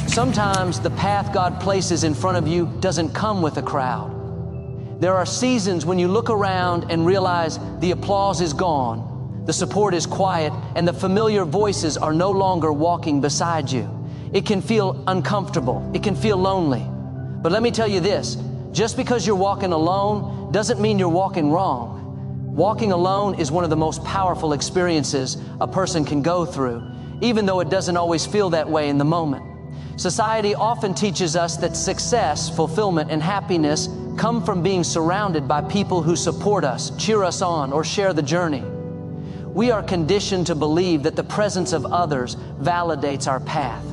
Sometimes the path God places in front of you doesn't come with a crowd. There are seasons when you look around and realize the applause is gone, the support is quiet, and the familiar voices are no longer walking beside you. It can feel uncomfortable. It can feel lonely. But let me tell you this, just because you're walking alone doesn't mean you're walking wrong. Walking alone is one of the most powerful experiences a person can go through, even though it doesn't always feel that way in the moment. Society often teaches us that success, fulfillment, and happiness come from being surrounded by people who support us, cheer us on, or share the journey. We are conditioned to believe that the presence of others validates our path.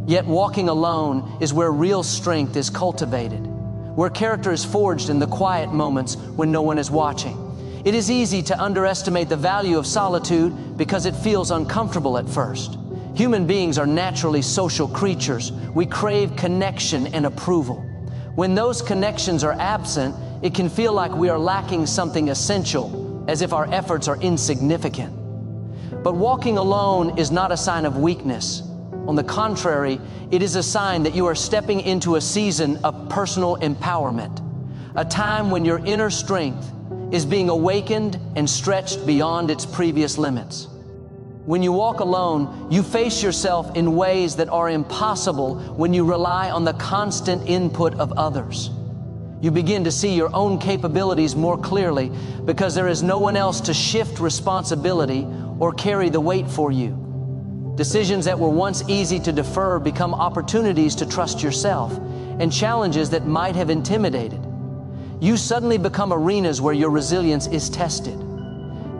Yet walking alone is where real strength is cultivated, where character is forged in the quiet moments when no one is watching. It is easy to underestimate the value of solitude because it feels uncomfortable at first. Human beings are naturally social creatures. We crave connection and approval. When those connections are absent, it can feel like we are lacking something essential, as if our efforts are insignificant. But walking alone is not a sign of weakness. On the contrary, it is a sign that you are stepping into a season of personal empowerment, a time when your inner strength is being awakened and stretched beyond its previous limits. When you walk alone, you face yourself in ways that are impossible when you rely on the constant input of others. You begin to see your own capabilities more clearly because there is no one else to shift responsibility or carry the weight for you. Decisions that were once easy to defer become opportunities to trust yourself, and challenges that might have intimidated. You suddenly become arenas where your resilience is tested.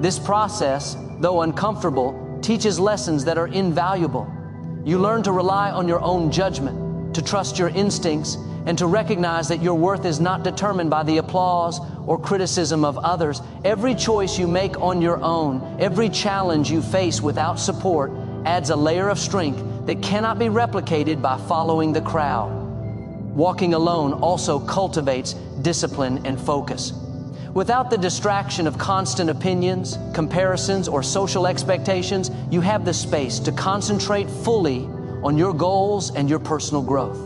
This process, though uncomfortable, teaches lessons that are invaluable. You learn to rely on your own judgment, to trust your instincts, and to recognize that your worth is not determined by the applause or criticism of others. Every choice you make on your own, every challenge you face without support, adds a layer of strength that cannot be replicated by following the crowd. Walking alone also cultivates discipline and focus. Without the distraction of constant opinions, comparisons, or social expectations, you have the space to concentrate fully on your goals and your personal growth.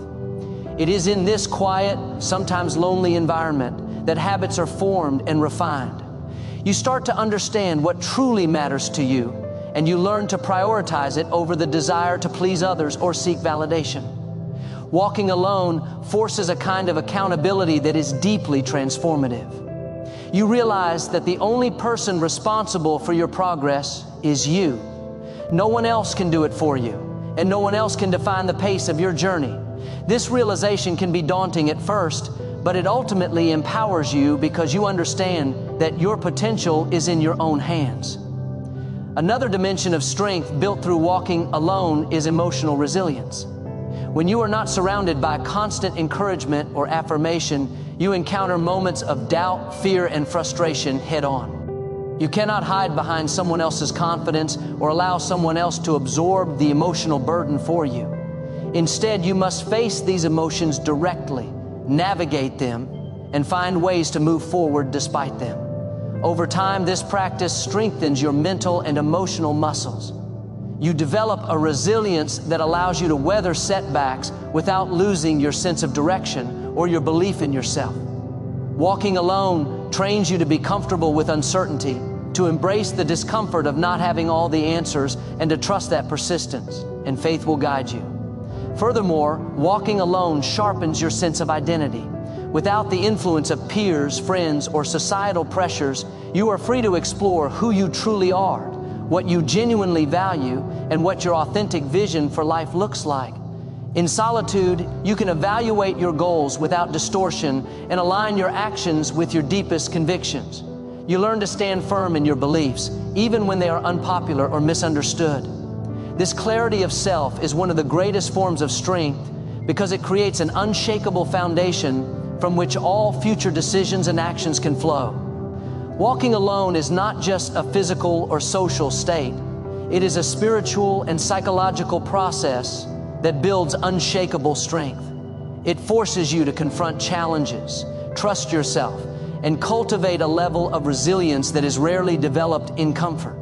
It is in this quiet, sometimes lonely environment that habits are formed and refined. You start to understand what truly matters to you, and you learn to prioritize it over the desire to please others or seek validation. Walking alone forces a kind of accountability that is deeply transformative. You realize that the only person responsible for your progress is you. No one else can do it for you, and no one else can define the pace of your journey. This realization can be daunting at first, but it ultimately empowers you because you understand that your potential is in your own hands. Another dimension of strength built through walking alone is emotional resilience. When you are not surrounded by constant encouragement or affirmation, you encounter moments of doubt, fear, and frustration head-on. You cannot hide behind someone else's confidence or allow someone else to absorb the emotional burden for you. Instead, you must face these emotions directly, navigate them, and find ways to move forward despite them. Over time, this practice strengthens your mental and emotional muscles. You develop a resilience that allows you to weather setbacks without losing your sense of direction or your belief in yourself. Walking alone trains you to be comfortable with uncertainty, to embrace the discomfort of not having all the answers, and to trust that persistence and faith will guide you. Furthermore, walking alone sharpens your sense of identity. Without the influence of peers, friends, or societal pressures, you are free to explore who you truly are, what you genuinely value, and what your authentic vision for life looks like. In solitude, you can evaluate your goals without distortion and align your actions with your deepest convictions. You learn to stand firm in your beliefs, even when they are unpopular or misunderstood. This clarity of self is one of the greatest forms of strength because it creates an unshakable foundation from which all future decisions and actions can flow. Walking alone is not just a physical or social state. It is a spiritual and psychological process that builds unshakable strength. It forces you to confront challenges, trust yourself, and cultivate a level of resilience that is rarely developed in comfort.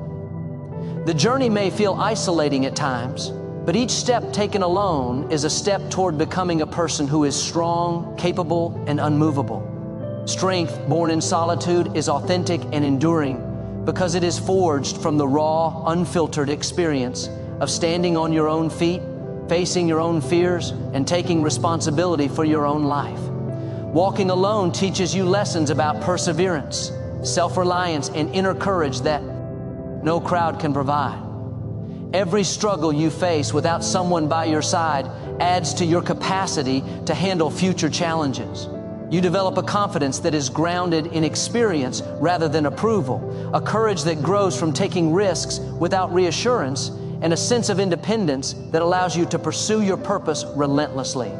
The journey may feel isolating at times, But each step taken alone is a step toward becoming a person who is strong, capable, and unmovable. Strength born in solitude is authentic and enduring because it is forged from the raw, unfiltered experience of standing on your own feet, facing your own fears, and taking responsibility for your own life. Walking alone teaches you lessons about perseverance, self-reliance, and inner courage that no crowd can provide. Every struggle you face without someone by your side adds to your capacity to handle future challenges. You develop a confidence that is grounded in experience rather than approval, a courage that grows from taking risks without reassurance, and a sense of independence that allows you to pursue your purpose relentlessly.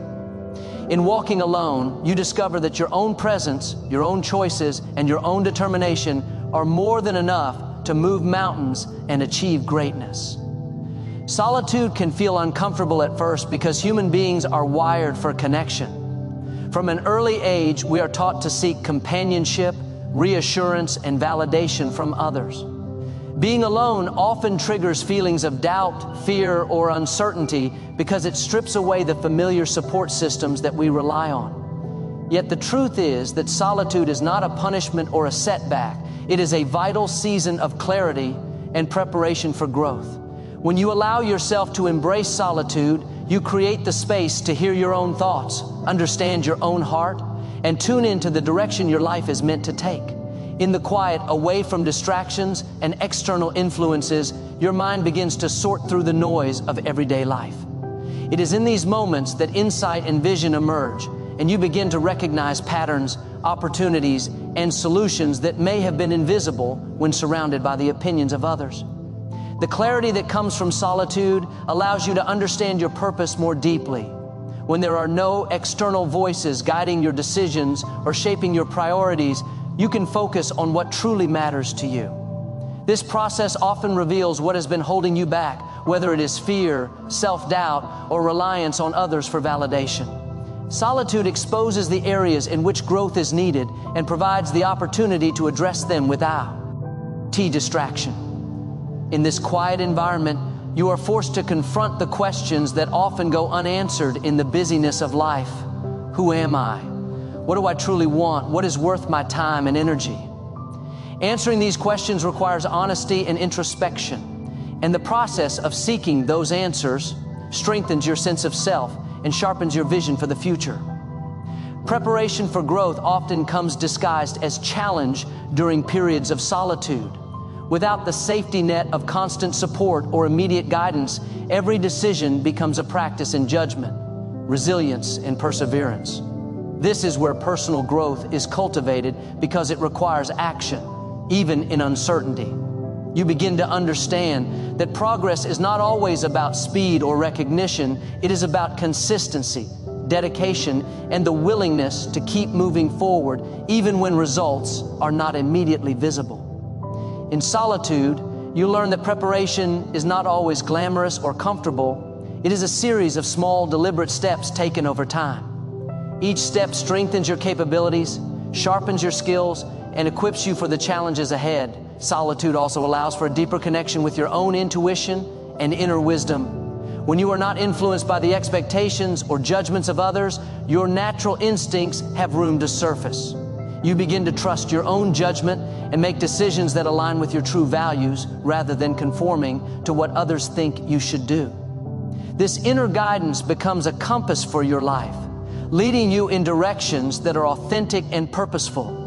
In walking alone, you discover that your own presence, your own choices, and your own determination are more than enough to move mountains and achieve greatness. Solitude can feel uncomfortable at first because human beings are wired for connection. From an early age, we are taught to seek companionship, reassurance, and validation from others. Being alone often triggers feelings of doubt, fear, or uncertainty because it strips away the familiar support systems that we rely on. Yet the truth is that solitude is not a punishment or a setback. It is a vital season of clarity and preparation for growth. When you allow yourself to embrace solitude, you create the space to hear your own thoughts, understand your own heart, and tune into the direction your life is meant to take. In the quiet, away from distractions and external influences, your mind begins to sort through the noise of everyday life. It is in these moments that insight and vision emerge, and you begin to recognize patterns, opportunities, and solutions that may have been invisible when surrounded by the opinions of others. The clarity that comes from solitude allows you to understand your purpose more deeply. When there are no external voices guiding your decisions or shaping your priorities, you can focus on what truly matters to you. This process often reveals what has been holding you back, whether it is fear, self-doubt, or reliance on others for validation. Solitude exposes the areas in which growth is needed and provides the opportunity to address them without distraction. In this quiet environment, you are forced to confront the questions that often go unanswered in the busyness of life. Who am I? What do I truly want? What is worth my time and energy? Answering these questions requires honesty and introspection, and the process of seeking those answers strengthens your sense of self and sharpens your vision for the future. Preparation for growth often comes disguised as challenge during periods of solitude. Without the safety net of constant support or immediate guidance, every decision becomes a practice in judgment, resilience, and perseverance. This is where personal growth is cultivated because it requires action, even in uncertainty. You begin to understand that progress is not always about speed or recognition. It is about consistency, dedication, and the willingness to keep moving forward, even when results are not immediately visible. In solitude, you learn that preparation is not always glamorous or comfortable. It is a series of small, deliberate steps taken over time. Each step strengthens your capabilities, sharpens your skills, and equips you for the challenges ahead. Solitude also allows for a deeper connection with your own intuition and inner wisdom. When you are not influenced by the expectations or judgments of others, your natural instincts have room to surface. You begin to trust your own judgment and make decisions that align with your true values rather than conforming to what others think you should do. This inner guidance becomes a compass for your life, leading you in directions that are authentic and purposeful.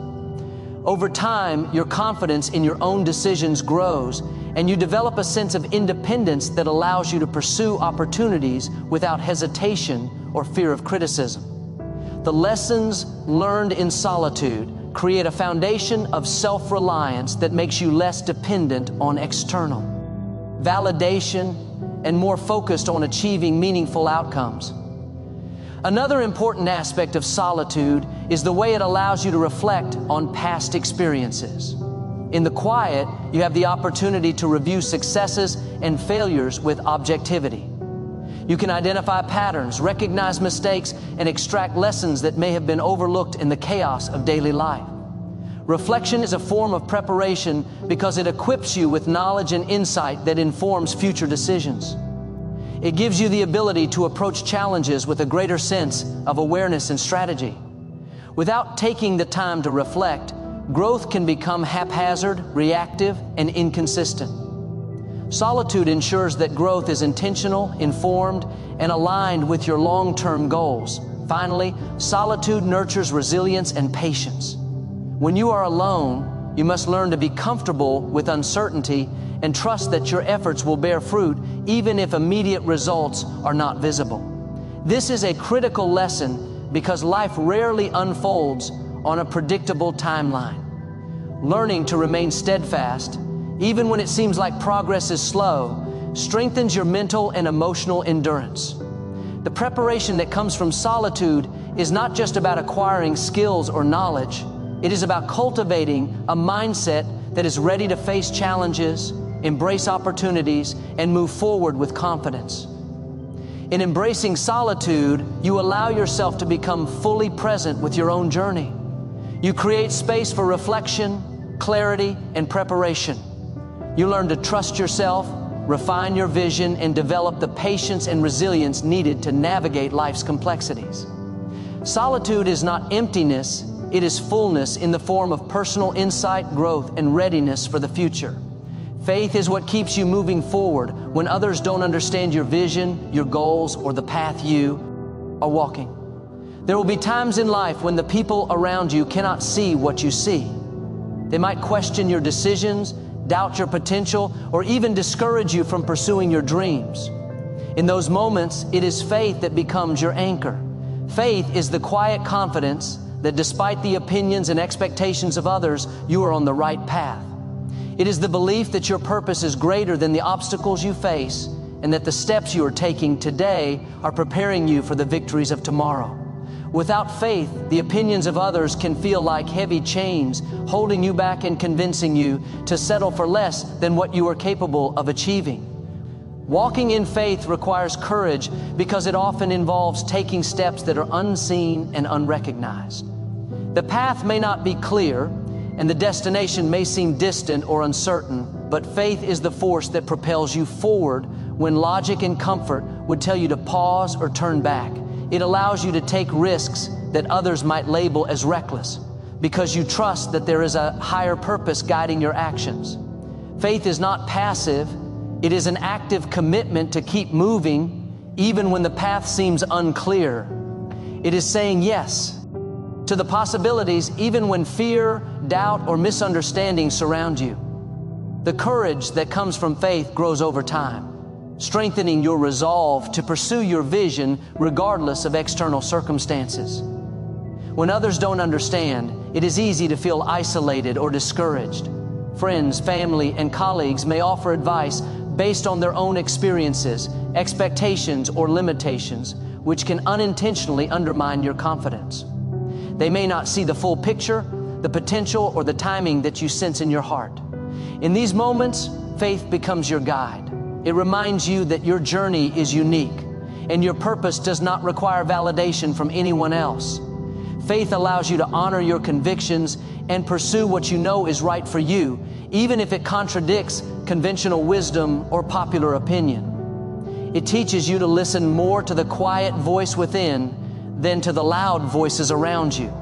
Over time, your confidence in your own decisions grows, and you develop a sense of independence that allows you to pursue opportunities without hesitation or fear of criticism. The lessons learned in solitude create a foundation of self-reliance that makes you less dependent on external validation and more focused on achieving meaningful outcomes. Another important aspect of solitude is the way it allows you to reflect on past experiences. In the quiet, you have the opportunity to review successes and failures with objectivity. You can identify patterns, recognize mistakes, and extract lessons that may have been overlooked in the chaos of daily life. Reflection is a form of preparation because it equips you with knowledge and insight that informs future decisions. It gives you the ability to approach challenges with a greater sense of awareness and strategy. Without taking the time to reflect, growth can become haphazard, reactive, and inconsistent. Solitude ensures that growth is intentional, informed, and aligned with your long-term goals. Finally, solitude nurtures resilience and patience. When you are alone, you must learn to be comfortable with uncertainty and trust that your efforts will bear fruit even if immediate results are not visible. This is a critical lesson because life rarely unfolds on a predictable timeline. Learning to remain steadfast, even when it seems like progress is slow, strengthens your mental and emotional endurance. The preparation that comes from solitude is not just about acquiring skills or knowledge. It is about cultivating a mindset that is ready to face challenges, embrace opportunities, and move forward with confidence. In embracing solitude, you allow yourself to become fully present with your own journey. You create space for reflection, clarity, and preparation. You learn to trust yourself, refine your vision, and develop the patience and resilience needed to navigate life's complexities. Solitude is not emptiness, it is fullness in the form of personal insight, growth, and readiness for the future. Faith is what keeps you moving forward when others don't understand your vision, your goals, or the path you are walking. There will be times in life when the people around you cannot see what you see. They might question your decisions, doubt your potential, or even discourage you from pursuing your dreams. In those moments, it is faith that becomes your anchor. Faith is the quiet confidence that despite the opinions and expectations of others, you are on the right path. It is the belief that your purpose is greater than the obstacles you face and that the steps you are taking today are preparing you for the victories of tomorrow. Without faith, the opinions of others can feel like heavy chains, holding you back and convincing you to settle for less than what you are capable of achieving. Walking in faith requires courage because it often involves taking steps that are unseen and unrecognized. The path may not be clear, and the destination may seem distant or uncertain, but faith is the force that propels you forward when logic and comfort would tell you to pause or turn back. It allows you to take risks that others might label as reckless because you trust that there is a higher purpose guiding your actions. Faith is not passive. It is an active commitment to keep moving even when the path seems unclear. It is saying yes to the possibilities even when fear, doubt, or misunderstanding surround you. The courage that comes from faith grows over time, strengthening your resolve to pursue your vision regardless of external circumstances. When others don't understand, it is easy to feel isolated or discouraged. Friends, family, and colleagues may offer advice based on their own experiences, expectations, or limitations, which can unintentionally undermine your confidence. They may not see the full picture, the potential, or the timing that you sense in your heart. In these moments, faith becomes your guide. It reminds you that your journey is unique and your purpose does not require validation from anyone else. Faith allows you to honor your convictions and pursue what you know is right for you, even if it contradicts conventional wisdom or popular opinion. It teaches you to listen more to the quiet voice within than to the loud voices around you.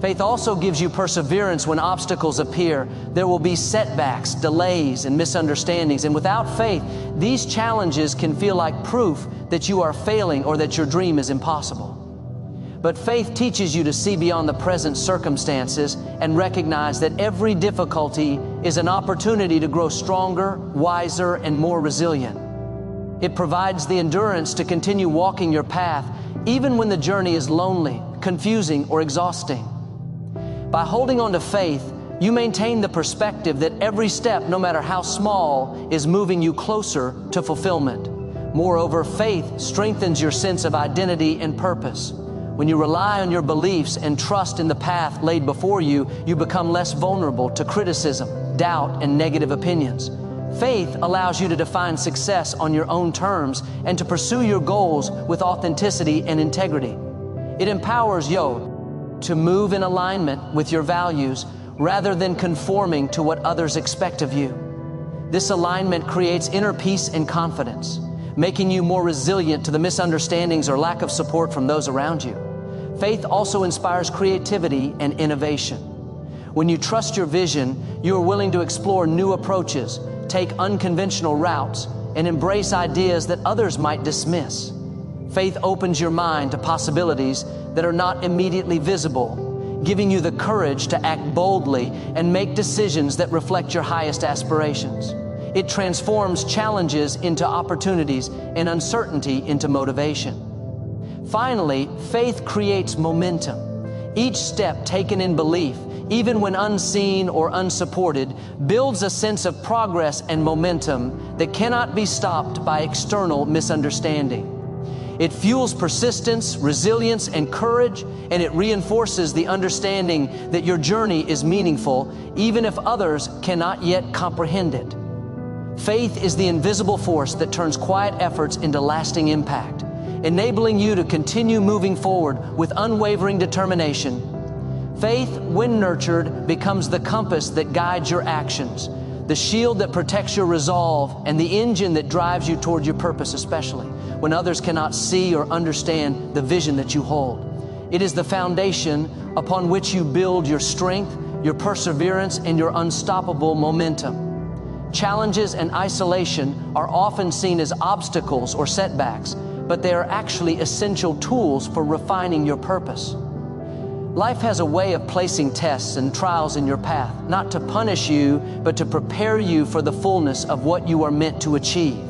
Faith also gives you perseverance when obstacles appear. There will be setbacks, delays, and misunderstandings. And without faith, these challenges can feel like proof that you are failing or that your dream is impossible. But faith teaches you to see beyond the present circumstances and recognize that every difficulty is an opportunity to grow stronger, wiser, and more resilient. It provides the endurance to continue walking your path even when the journey is lonely, confusing, or exhausting. By holding on to faith, you maintain the perspective that every step, no matter how small, is moving you closer to fulfillment. Moreover, faith strengthens your sense of identity and purpose. When you rely on your beliefs and trust in the path laid before you, you become less vulnerable to criticism, doubt, and negative opinions. Faith allows you to define success on your own terms and to pursue your goals with authenticity and integrity. It empowers you to move in alignment with your values rather than conforming to what others expect of you. This alignment creates inner peace and confidence, making you more resilient to the misunderstandings or lack of support from those around you. Faith also inspires creativity and innovation. When you trust your vision, you are willing to explore new approaches, take unconventional routes, and embrace ideas that others might dismiss. Faith opens your mind to possibilities that are not immediately visible, giving you the courage to act boldly and make decisions that reflect your highest aspirations. It transforms challenges into opportunities and uncertainty into motivation. Finally, faith creates momentum. Each step taken in belief, even when unseen or unsupported, builds a sense of progress and momentum that cannot be stopped by external misunderstanding. It fuels persistence, resilience, and courage, and it reinforces the understanding that your journey is meaningful, even if others cannot yet comprehend it. Faith is the invisible force that turns quiet efforts into lasting impact, enabling you to continue moving forward with unwavering determination. Faith, when nurtured, becomes the compass that guides your actions, the shield that protects your resolve, and the engine that drives you toward your purpose, especially when others cannot see or understand the vision that you hold. It is the foundation upon which you build your strength, your perseverance, and your unstoppable momentum. Challenges and isolation are often seen as obstacles or setbacks, but they are actually essential tools for refining your purpose. Life has a way of placing tests and trials in your path, not to punish you, but to prepare you for the fullness of what you are meant to achieve.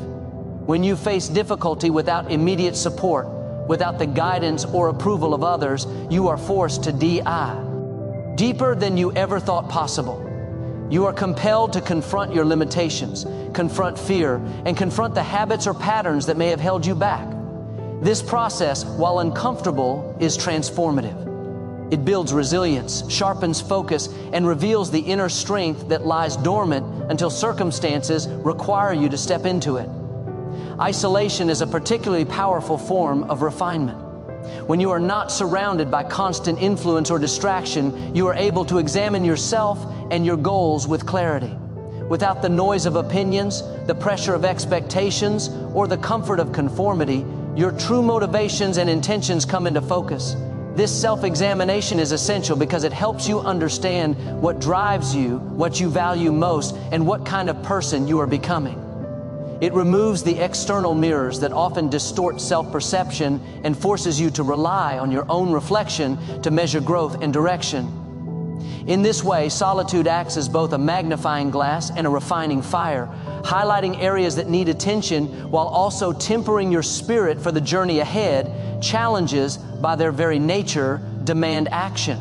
When you face difficulty without immediate support, without the guidance or approval of others, you are forced to DI, deeper than you ever thought possible. You are compelled to confront your limitations, confront fear, and confront the habits or patterns that may have held you back. This process, while uncomfortable, is transformative. It builds resilience, sharpens focus, and reveals the inner strength that lies dormant until circumstances require you to step into it. Isolation is a particularly powerful form of refinement. When you are not surrounded by constant influence or distraction, you are able to examine yourself and your goals with clarity. Without the noise of opinions, the pressure of expectations, or the comfort of conformity, your true motivations and intentions come into focus. This self-examination is essential because it helps you understand what drives you, what you value most, and what kind of person you are becoming. It removes the external mirrors that often distort self-perception and forces you to rely on your own reflection to measure growth and direction. In this way, solitude acts as both a magnifying glass and a refining fire, highlighting areas that need attention while also tempering your spirit for the journey ahead. Challenges, by their very nature, demand action.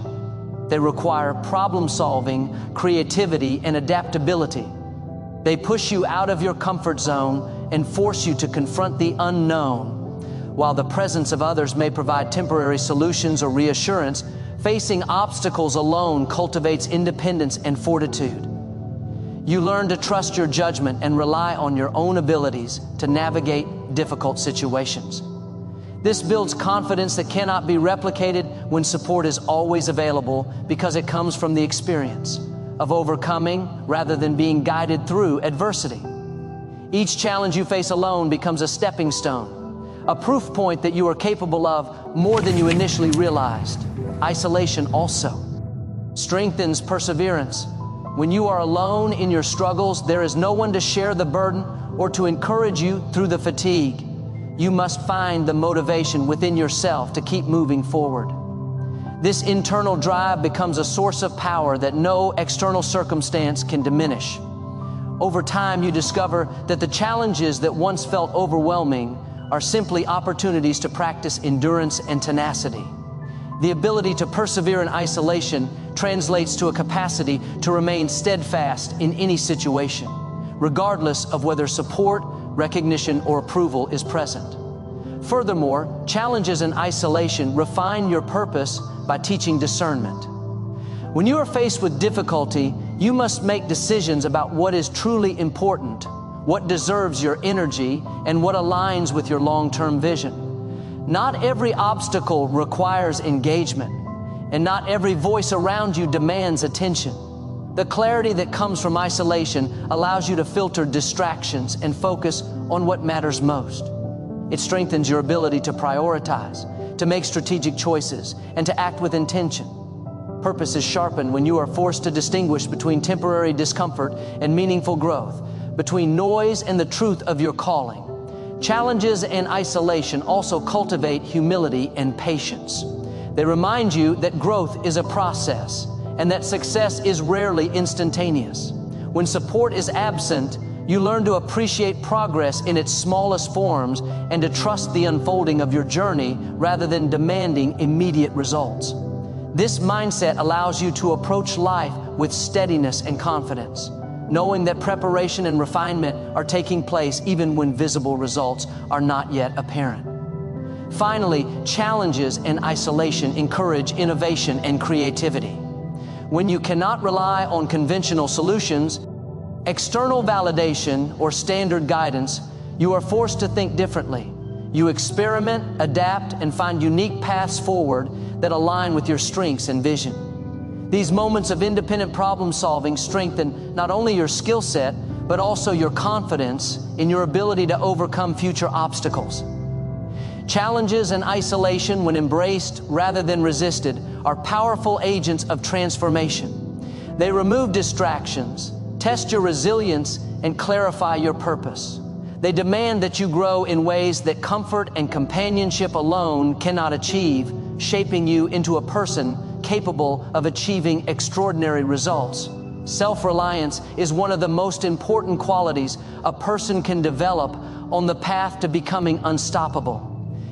They require problem-solving, creativity, and adaptability. They push you out of your comfort zone and force you to confront the unknown. While the presence of others may provide temporary solutions or reassurance, facing obstacles alone cultivates independence and fortitude. You learn to trust your judgment and rely on your own abilities to navigate difficult situations. This builds confidence that cannot be replicated when support is always available, because it comes from the experience of overcoming rather than being guided through adversity. Each challenge you face alone becomes a stepping stone, a proof point that you are capable of more than you initially realized. Isolation also strengthens perseverance. When you are alone in your struggles, there is no one to share the burden or to encourage you through the fatigue. You must find the motivation within yourself to keep moving forward. This internal drive becomes a source of power that no external circumstance can diminish. Over time, you discover that the challenges that once felt overwhelming are simply opportunities to practice endurance and tenacity. The ability to persevere in isolation translates to a capacity to remain steadfast in any situation, regardless of whether support, recognition, or approval is present. Furthermore, challenges in isolation refine your purpose by teaching discernment. When you are faced with difficulty, you must make decisions about what is truly important, what deserves your energy, and what aligns with your long-term vision. Not every obstacle requires engagement, and not every voice around you demands attention. The clarity that comes from isolation allows you to filter distractions and focus on what matters most. It strengthens your ability to prioritize, to make strategic choices, and to act with intention. Purpose is sharpened when you are forced to distinguish between temporary discomfort and meaningful growth, between noise and the truth of your calling. Challenges and isolation also cultivate humility and patience. They remind you that growth is a process and that success is rarely instantaneous. When support is absent, you learn to appreciate progress in its smallest forms and to trust the unfolding of your journey rather than demanding immediate results. This mindset allows you to approach life with steadiness and confidence, knowing that preparation and refinement are taking place even when visible results are not yet apparent. Finally, challenges and isolation encourage innovation and creativity. When you cannot rely on conventional solutions, external validation, or standard guidance, you are forced to think differently. You experiment, adapt, and find unique paths forward that align with your strengths and vision. These moments of independent problem solving strengthen not only your skill set, but also your confidence in your ability to overcome future obstacles. Challenges and isolation, when embraced rather than resisted, are powerful agents of transformation. They remove distractions, test your resilience, and clarify your purpose. They demand that you grow in ways that comfort and companionship alone cannot achieve, shaping you into a person capable of achieving extraordinary results. Self-reliance is one of the most important qualities a person can develop on the path to becoming unstoppable.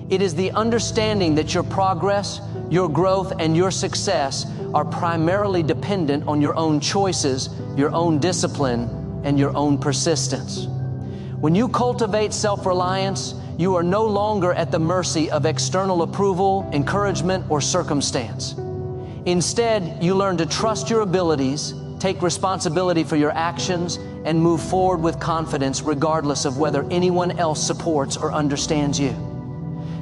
It is the understanding that your progress, your growth, and your success are primarily dependent on your own choices, your own discipline, and your own persistence. When you cultivate self-reliance, you are no longer at the mercy of external approval, encouragement, or circumstance. Instead, you learn to trust your abilities, take responsibility for your actions, and move forward with confidence regardless of whether anyone else supports or understands you.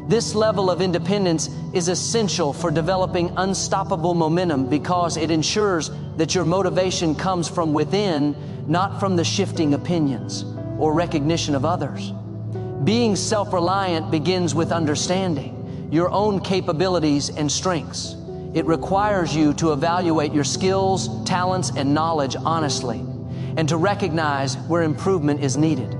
This level of independence is essential for developing unstoppable momentum because it ensures that your motivation comes from within, not from the shifting opinions or recognition of others. Being self-reliant begins with understanding your own capabilities and strengths. It requires you to evaluate your skills, talents, and knowledge honestly, and to recognize where improvement is needed.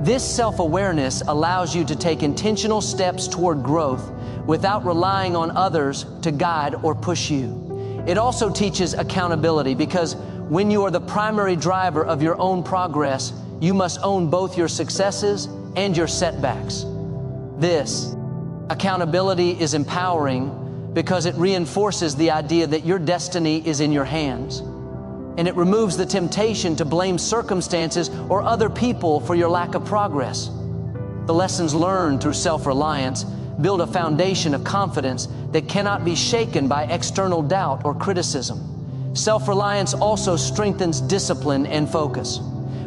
This self-awareness allows you to take intentional steps toward growth without relying on others to guide or push you. It also teaches accountability because when you are the primary driver of your own progress, you must own both your successes and your setbacks. This accountability is empowering because it reinforces the idea that your destiny is in your hands. And it removes the temptation to blame circumstances or other people for your lack of progress. The lessons learned through self-reliance build a foundation of confidence that cannot be shaken by external doubt or criticism. Self-reliance also strengthens discipline and focus.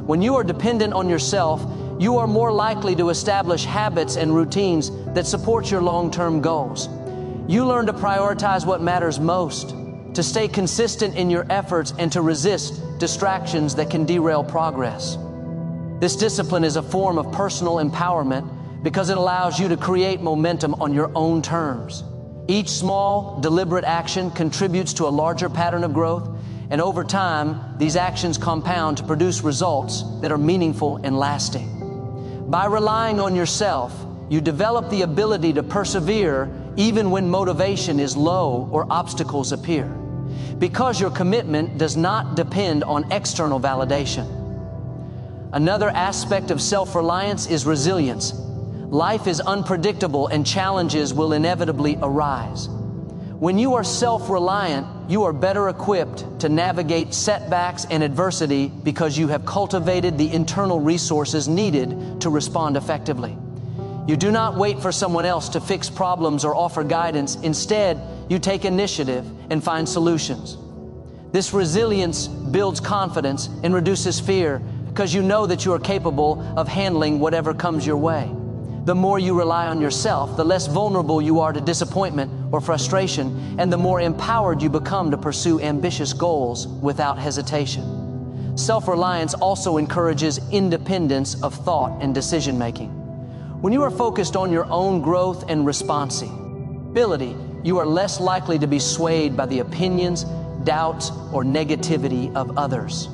When you are dependent on yourself, you are more likely to establish habits and routines that support your long-term goals. You learn to prioritize what matters most, to stay consistent in your efforts, and to resist distractions that can derail progress. This discipline is a form of personal empowerment because it allows you to create momentum on your own terms. Each small, deliberate action contributes to a larger pattern of growth, and over time, these actions compound to produce results that are meaningful and lasting. By relying on yourself, you develop the ability to persevere even when motivation is low or obstacles appear, because your commitment does not depend on external validation. Another aspect of self-reliance is resilience. Life is unpredictable and challenges will inevitably arise. When you are self-reliant, you are better equipped to navigate setbacks and adversity because you have cultivated the internal resources needed to respond effectively. You do not wait for someone else to fix problems or offer guidance. Instead, you take initiative and find solutions. This resilience builds confidence and reduces fear because you know that you are capable of handling whatever comes your way. The more you rely on yourself, the less vulnerable you are to disappointment or frustration, and the more empowered you become to pursue ambitious goals without hesitation. Self-reliance also encourages independence of thought and decision-making. When you are focused on your own growth and responsibility, you are less likely to be swayed by the opinions, doubts, or negativity of others.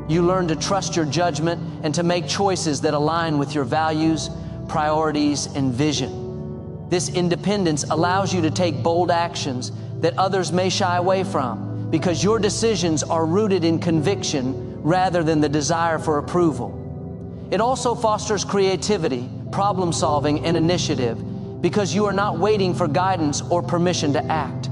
You learn to trust your judgment and to make choices that align with your values, priorities, and vision. This independence allows you to take bold actions that others may shy away from, because your decisions are rooted in conviction rather than the desire for approval. It also fosters creativity, problem solving, and initiative, because you are not waiting for guidance or permission to act.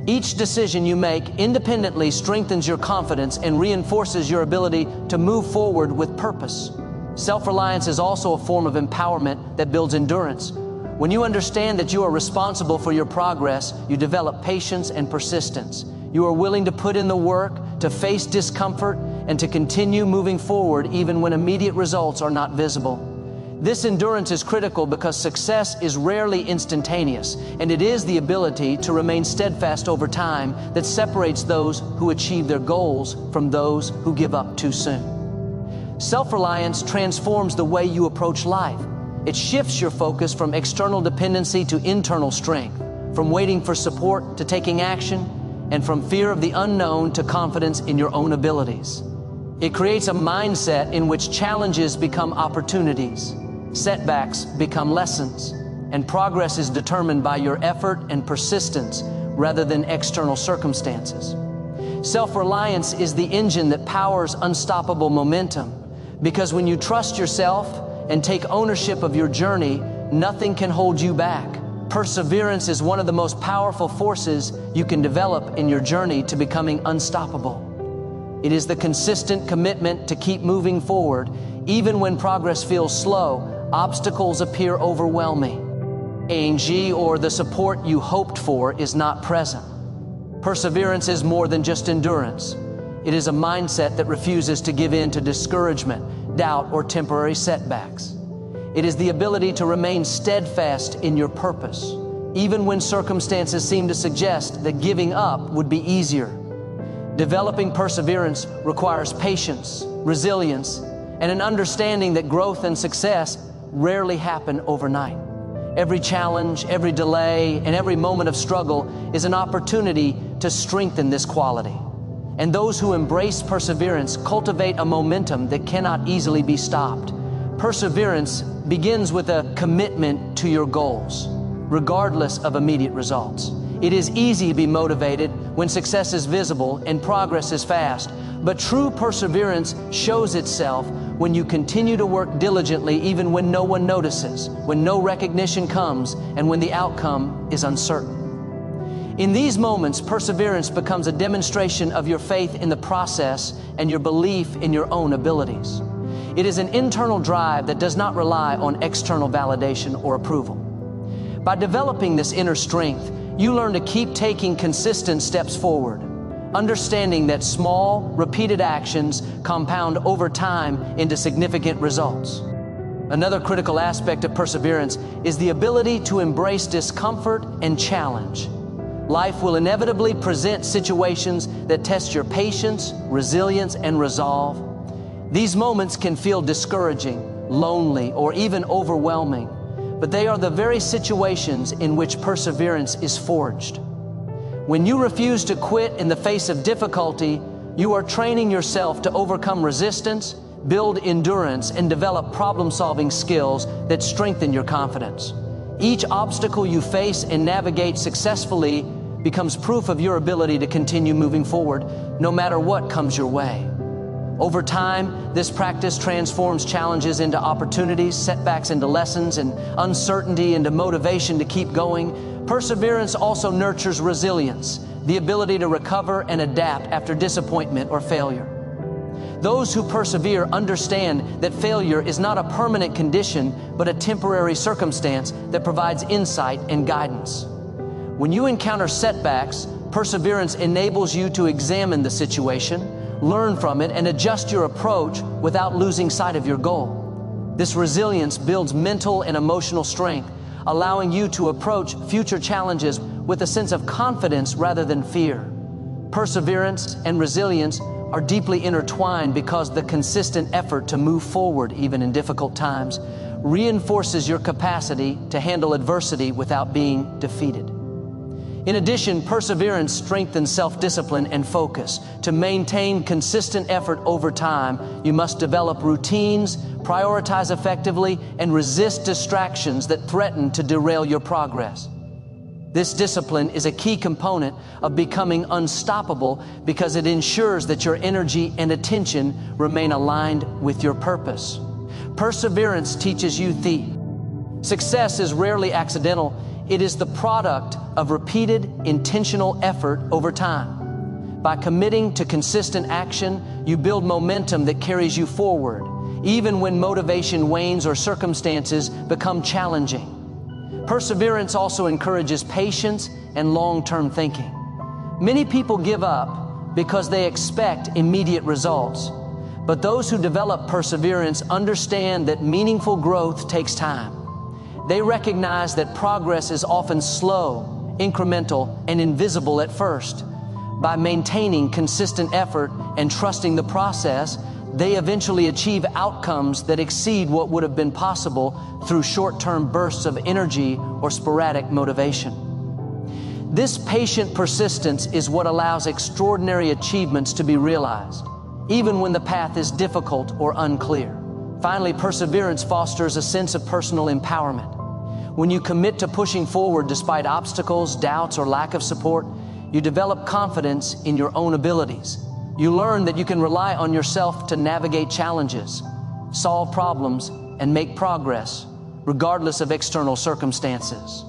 Each decision you make independently strengthens your confidence and reinforces your ability to move forward with purpose. Self-reliance is also a form of empowerment that builds endurance. When you understand that you are responsible for your progress, you develop patience and persistence. You are willing to put in the work, to face discomfort, and to continue moving forward even when immediate results are not visible. This endurance is critical because success is rarely instantaneous, and it is the ability to remain steadfast over time that separates those who achieve their goals from those who give up too soon. Self-reliance transforms the way you approach life. It shifts your focus from external dependency to internal strength, from waiting for support to taking action, and from fear of the unknown to confidence in your own abilities. It creates a mindset in which challenges become opportunities, setbacks become lessons, and progress is determined by your effort and persistence rather than external circumstances. Self-reliance is the engine that powers unstoppable momentum, because when you trust yourself and take ownership of your journey, nothing can hold you back. Perseverance is one of the most powerful forces you can develop in your journey to becoming unstoppable. It is the consistent commitment to keep moving forward, even when progress feels slow, obstacles appear overwhelming, or the support you hoped for is not present. Perseverance is more than just endurance. It is a mindset that refuses to give in to discouragement, doubt, or temporary setbacks. It is the ability to remain steadfast in your purpose, even when circumstances seem to suggest that giving up would be easier. Developing perseverance requires patience, resilience, and an understanding that growth and success rarely happen overnight. Every challenge, every delay, and every moment of struggle is an opportunity to strengthen this quality. And those who embrace perseverance cultivate a momentum that cannot easily be stopped. Perseverance begins with a commitment to your goals, regardless of immediate results. It is easy to be motivated when success is visible and progress is fast, but true perseverance shows itself when you continue to work diligently even when no one notices, when no recognition comes, and when the outcome is uncertain. In these moments, perseverance becomes a demonstration of your faith in the process and your belief in your own abilities. It is an internal drive that does not rely on external validation or approval. By developing this inner strength, you learn to keep taking consistent steps forward, understanding that small, repeated actions compound over time into significant results. Another critical aspect of perseverance is the ability to embrace discomfort and challenge. Life will inevitably present situations that test your patience, resilience, and resolve. These moments can feel discouraging, lonely, or even overwhelming, but they are the very situations in which perseverance is forged. When you refuse to quit in the face of difficulty, you are training yourself to overcome resistance, build endurance, and develop problem-solving skills that strengthen your confidence. Each obstacle you face and navigate successfully becomes proof of your ability to continue moving forward, no matter what comes your way. Over time, this practice transforms challenges into opportunities, setbacks into lessons, and uncertainty into motivation to keep going. Perseverance also nurtures resilience, the ability to recover and adapt after disappointment or failure. Those who persevere understand that failure is not a permanent condition, but a temporary circumstance that provides insight and guidance. When you encounter setbacks, perseverance enables you to examine the situation, learn from it, and adjust your approach without losing sight of your goal. This resilience builds mental and emotional strength, allowing you to approach future challenges with a sense of confidence rather than fear. Perseverance and resilience are deeply intertwined because the consistent effort to move forward even in difficult times reinforces your capacity to handle adversity without being defeated. In addition, perseverance strengthens self-discipline and focus. To maintain consistent effort over time, you must develop routines, prioritize effectively, and resist distractions that threaten to derail your progress. This discipline is a key component of becoming unstoppable because it ensures that your energy and attention remain aligned with your purpose. Perseverance teaches you success is rarely accidental. It is the product of repeated, intentional effort over time. By committing to consistent action, you build momentum that carries you forward, even when motivation wanes or circumstances become challenging. Perseverance also encourages patience and long-term thinking. Many people give up because they expect immediate results, but those who develop perseverance understand that meaningful growth takes time. They recognize that progress is often slow, incremental, and invisible at first. By maintaining consistent effort and trusting the process, they eventually achieve outcomes that exceed what would have been possible through short-term bursts of energy or sporadic motivation. This patient persistence is what allows extraordinary achievements to be realized, even when the path is difficult or unclear. Finally, perseverance fosters a sense of personal empowerment. When you commit to pushing forward despite obstacles, doubts, or lack of support, you develop confidence in your own abilities. You learn that you can rely on yourself to navigate challenges, solve problems, and make progress, regardless of external circumstances.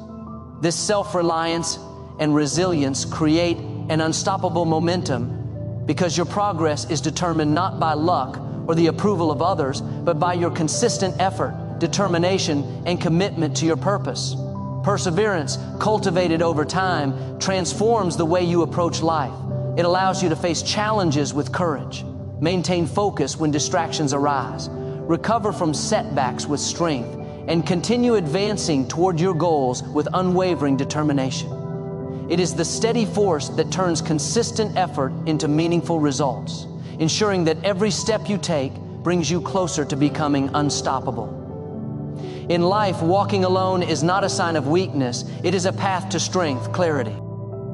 This self-reliance and resilience create an unstoppable momentum because your progress is determined not by luck or the approval of others, but by your consistent effort, determination, and commitment to your purpose. Perseverance, cultivated over time, transforms the way you approach life. It allows you to face challenges with courage, maintain focus when distractions arise, recover from setbacks with strength, and continue advancing toward your goals with unwavering determination. It is the steady force that turns consistent effort into meaningful results, ensuring that every step you take brings you closer to becoming unstoppable. In life, walking alone is not a sign of weakness. It is a path to strength, clarity,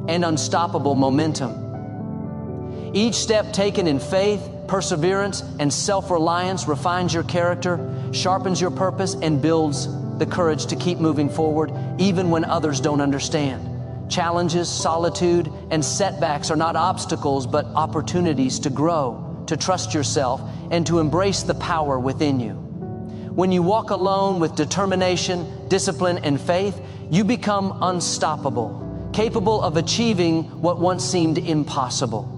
and unstoppable momentum. Each step taken in faith, perseverance, and self-reliance refines your character, sharpens your purpose, and builds the courage to keep moving forward, even when others don't understand. Challenges, solitude, and setbacks are not obstacles, but opportunities to grow, to trust yourself, and to embrace the power within you. When you walk alone with determination, discipline, and faith, you become unstoppable, capable of achieving what once seemed impossible.